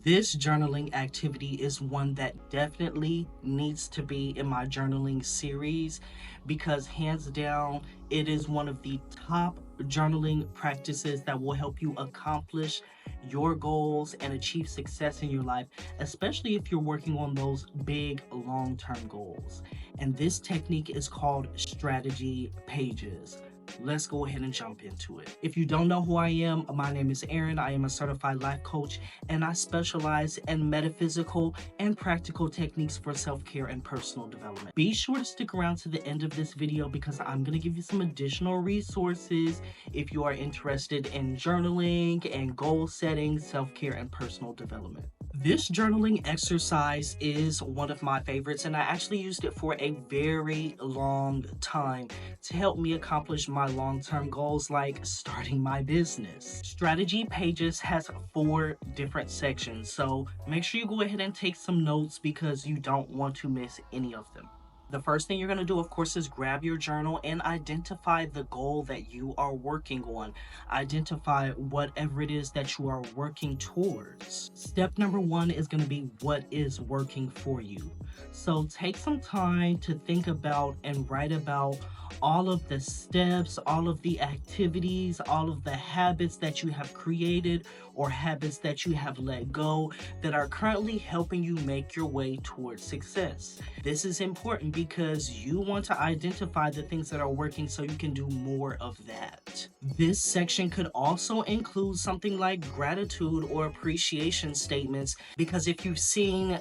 This journaling activity is one that definitely needs to be in my journaling series because hands down, it is one of the top journaling practices that will help you accomplish your goals and achieve success in your life, especially if you're working on those big long-term goals. And this technique is called strategy pages. Let's go ahead and jump into it. If you don't know who I am, my name is Aaron. I am a certified life coach, and I specialize in metaphysical and practical techniques for self-care and personal development. Be sure to stick around to the end of this video because I'm going to give you some additional resources if you are interested in journaling and goal setting, self-care, and personal development. This journaling exercise is one of my favorites, and I actually used it for a very long time to help me accomplish my long-term goals like starting my business. Strategy pages has 4 different sections, so make sure you go ahead and take some notes because you don't want to miss any of them. The first thing you're going to do, of course, is grab your journal and identify the goal that you are working on. Identify whatever it is that you are working towards. Step number 1 is going to be what is working for you. So take some time to think about and write about all of the steps, all of the activities, all of the habits that you have created or habits that you have let go that are currently helping you make your way towards success. This is important because you want to identify the things that are working so you can do more of that. This section could also include something like gratitude or appreciation statements because if you've seen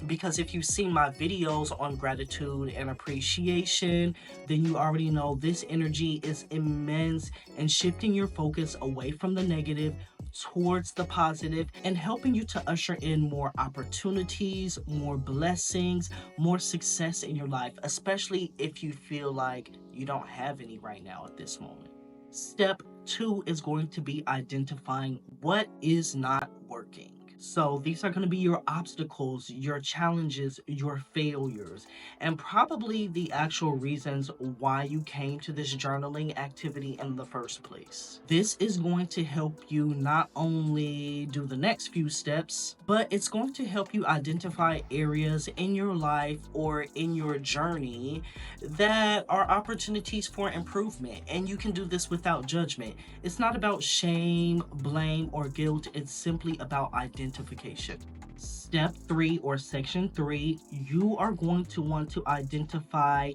my videos on gratitude and appreciation, then you already know this energy is immense and shifting your focus away from the negative towards the positive and helping you to usher in more opportunities, more blessings, more success in your life, especially if you feel like you don't have any right now at this moment. Step 2 is going to be identifying what is not working. So these are going to be your obstacles, your challenges, your failures, and probably the actual reasons why you came to this journaling activity in the first place. This is going to help you not only do the next few steps, but it's going to help you identify areas in your life or in your journey that are opportunities for improvement. And you can do this without judgment. It's not about shame, blame, or guilt. It's simply about identification. Step 3 or section 3, you are going to want to identify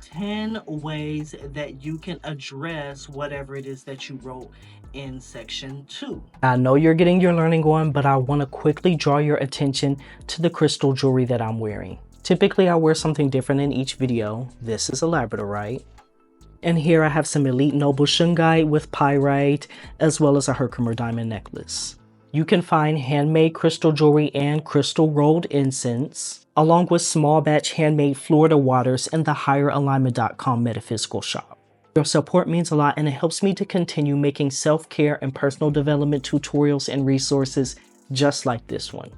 10 ways that you can address whatever it is that you wrote in section 2. I know you're getting your learning on, but I want to quickly draw your attention to the crystal jewelry that I'm wearing. Typically, I wear something different in each video. This is a labradorite. And here I have some Elite Noble Shungite with pyrite, as well as a Herkimer diamond necklace. You can find handmade crystal jewelry and crystal rolled incense, along with small batch handmade Florida waters in the HIYERAlignment.com metaphysical shop. Your support means a lot and it helps me to continue making self-care and personal development tutorials and resources just like this one.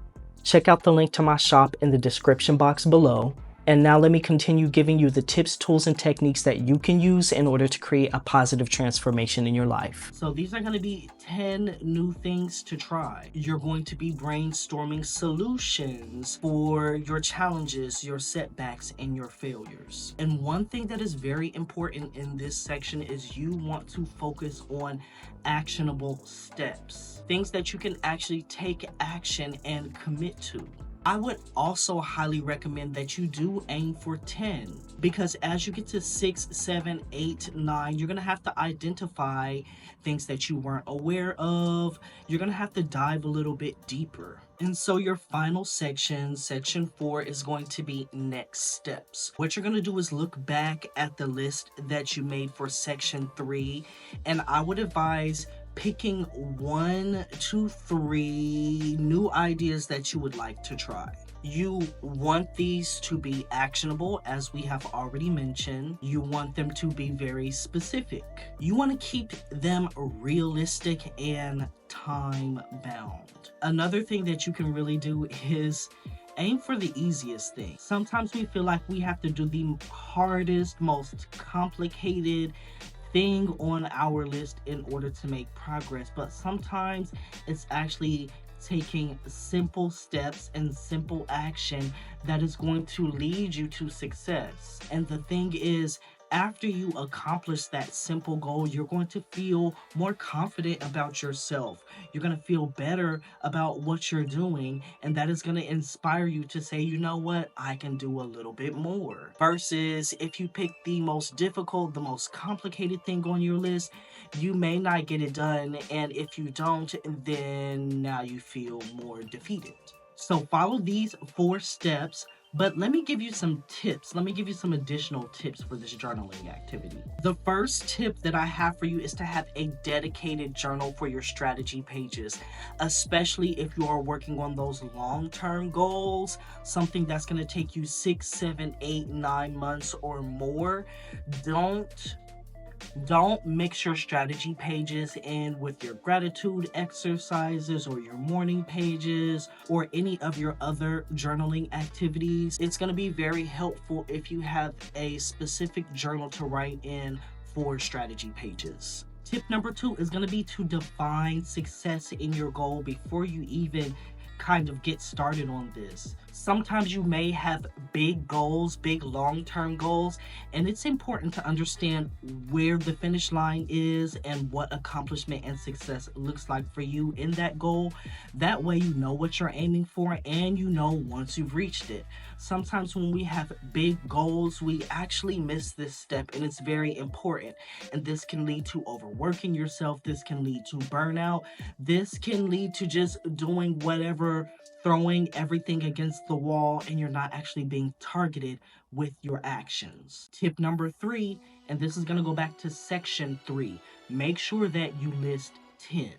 Check out the link to my shop in the description box below. And now let me continue giving you the tips, tools, and techniques that you can use in order to create a positive transformation in your life. So these are going to be 10 new things to try. You're going to be brainstorming solutions for your challenges, your setbacks, and your failures. And one thing that is very important in this section is you want to focus on actionable steps. Things that you can actually take action and commit to. I would also highly recommend that you do aim for 10 because as you get to 6, 7, 8, 9, you're going to have to identify things that you weren't aware of. You're going to have to dive a little bit deeper. And so your final section, section 4, is going to be next steps. What you're going to do is look back at the list that you made for section 3, and I would advise picking 1 to 3 new ideas that you would like to try. You want these to be actionable, as we have already mentioned. You want them to be very specific. You want to keep them realistic and time-bound. Another thing that you can really do is aim for the easiest thing. Sometimes we feel like we have to do the hardest, most complicated thing on our list in order to make progress, but sometimes it's actually taking simple steps and simple action that is going to lead you to success. And the thing is, after you accomplish that simple goal, you're going to feel more confident about yourself. You're going to feel better about what you're doing, and that is going to inspire you to say, you know what, I can do a little bit more. Versus if you pick the most difficult, the most complicated thing on your list, you may not get it done. And if you don't, then now you feel more defeated. So follow these 4 steps, but let me give you some tips. Let me give you some additional tips for this journaling activity. The first tip that I have for you is to have a dedicated journal for your strategy pages, especially if you are working on those long-term goals, something that's going to take you 6, 7, 8, 9 months or more. Don't mix your strategy pages in with your gratitude exercises or your morning pages or any of your other journaling activities. It's going to be very helpful if you have a specific journal to write in for strategy pages. Tip number 2 is going to be to define success in your goal before you even kind of get started on this. Sometimes you may have big goals, big long-term goals, and it's important to understand where the finish line is and what accomplishment and success looks like for you in that goal. That way you know what you're aiming for and you know once you've reached it. Sometimes when we have big goals, we actually miss this step, and it's very important. And this can lead to overworking yourself. This can lead to burnout. This can lead to just doing whatever, throwing everything against the wall, and you're not actually being targeted with your actions. Tip number 3, and this is going to go back to section 3, make sure that you list 10.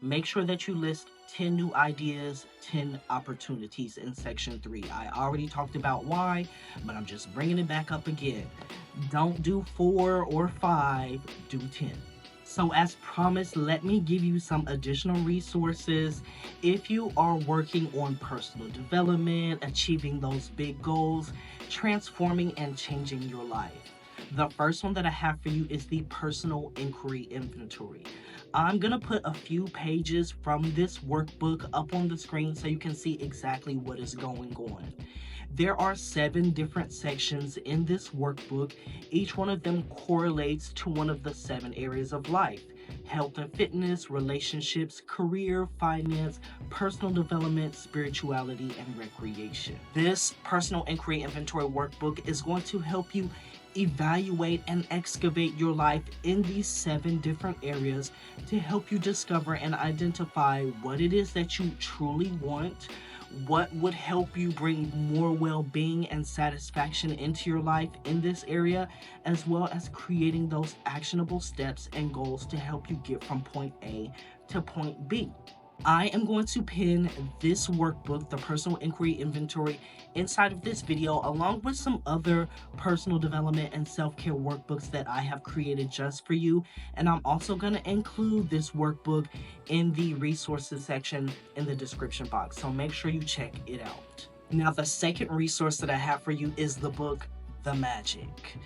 Make sure that you list 10 new ideas, 10 opportunities in section 3. I already talked about why, but I'm just bringing it back up again. Don't do 4 or 5, do 10. So as promised, let me give you some additional resources if you are working on personal development, achieving those big goals, transforming and changing your life. The first one that I have for you is the personal inquiry inventory. I'm going to put a few pages from this workbook up on the screen so you can see exactly what is going on. There are 7 different sections in this workbook. Each one of them correlates to one of the 7 areas of life: health and fitness, relationships, career, finance, personal development, spirituality, and recreation. This personal inquiry inventory workbook is going to help you evaluate and excavate your life in these 7 different areas to help you discover and identify what it is that you truly want, what would help you bring more well-being and satisfaction into your life in this area, as well as creating those actionable steps and goals to help you get from point A to point B. I am going to pin this workbook, the Personal Inquiry Inventory, inside of this video, along with some other personal development and self-care workbooks that I have created just for you. And I'm also going to include this workbook in the resources section in the description box. So make sure you check it out. Now, the second resource that I have for you is the book, The Magic.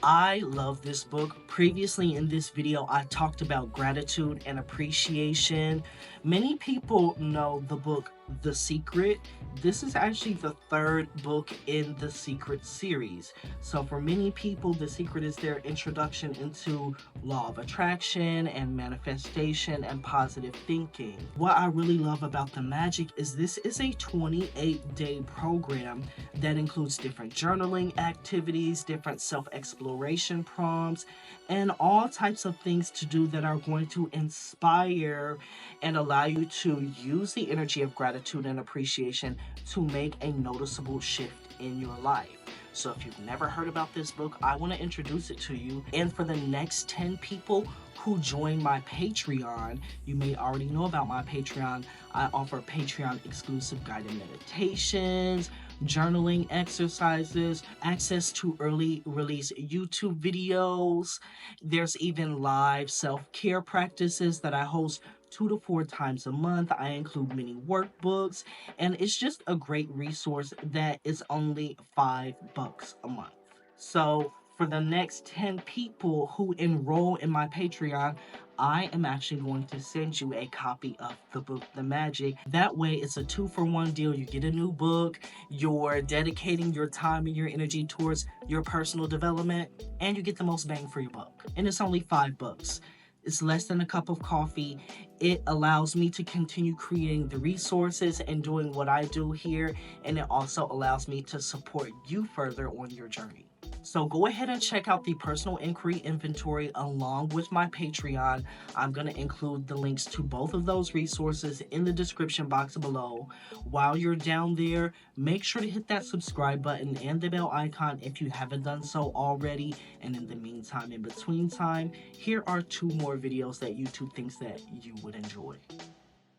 I love this book. Previously in this video, I talked about gratitude and appreciation. Many people know the book The Secret. This is actually the 3rd book in the Secret series. So for many people, The Secret is their introduction into law of attraction and manifestation and positive thinking. What I really love about The Magic is this is a 28-day program that includes different journaling activities, different self-exploration prompts, and all types of things to do that are going to inspire and allow you to use the energy of gratitude and appreciation to make a noticeable shift in your life. So if you've never heard about this book, I want to introduce it to you. And for the next 10 people who join my Patreon, you may already know about my Patreon. I offer Patreon exclusive guided meditations, journaling exercises, access to early release YouTube videos. There's even live self-care practices that I host 2 to 4 times a month. I include many workbooks, and it's just a great resource that is only $5 a month. So For the next 10 people who enroll in my Patreon, I am actually going to send you a copy of the book, The Magic. That way, it's a 2-for-1 deal. You get a new book, you're dedicating your time and your energy towards your personal development, and you get the most bang for your buck. And it's only $5. It's less than a cup of coffee. It allows me to continue creating the resources and doing what I do here, and it also allows me to support you further on your journey. So go ahead and check out the personal inquiry inventory along with my Patreon. I'm going to include the links to both of those resources in the description box below. While you're down there, make sure to hit that subscribe button and the bell icon if you haven't done so already. And in the meantime, in between time, here are 2 more videos that YouTube thinks that you would enjoy.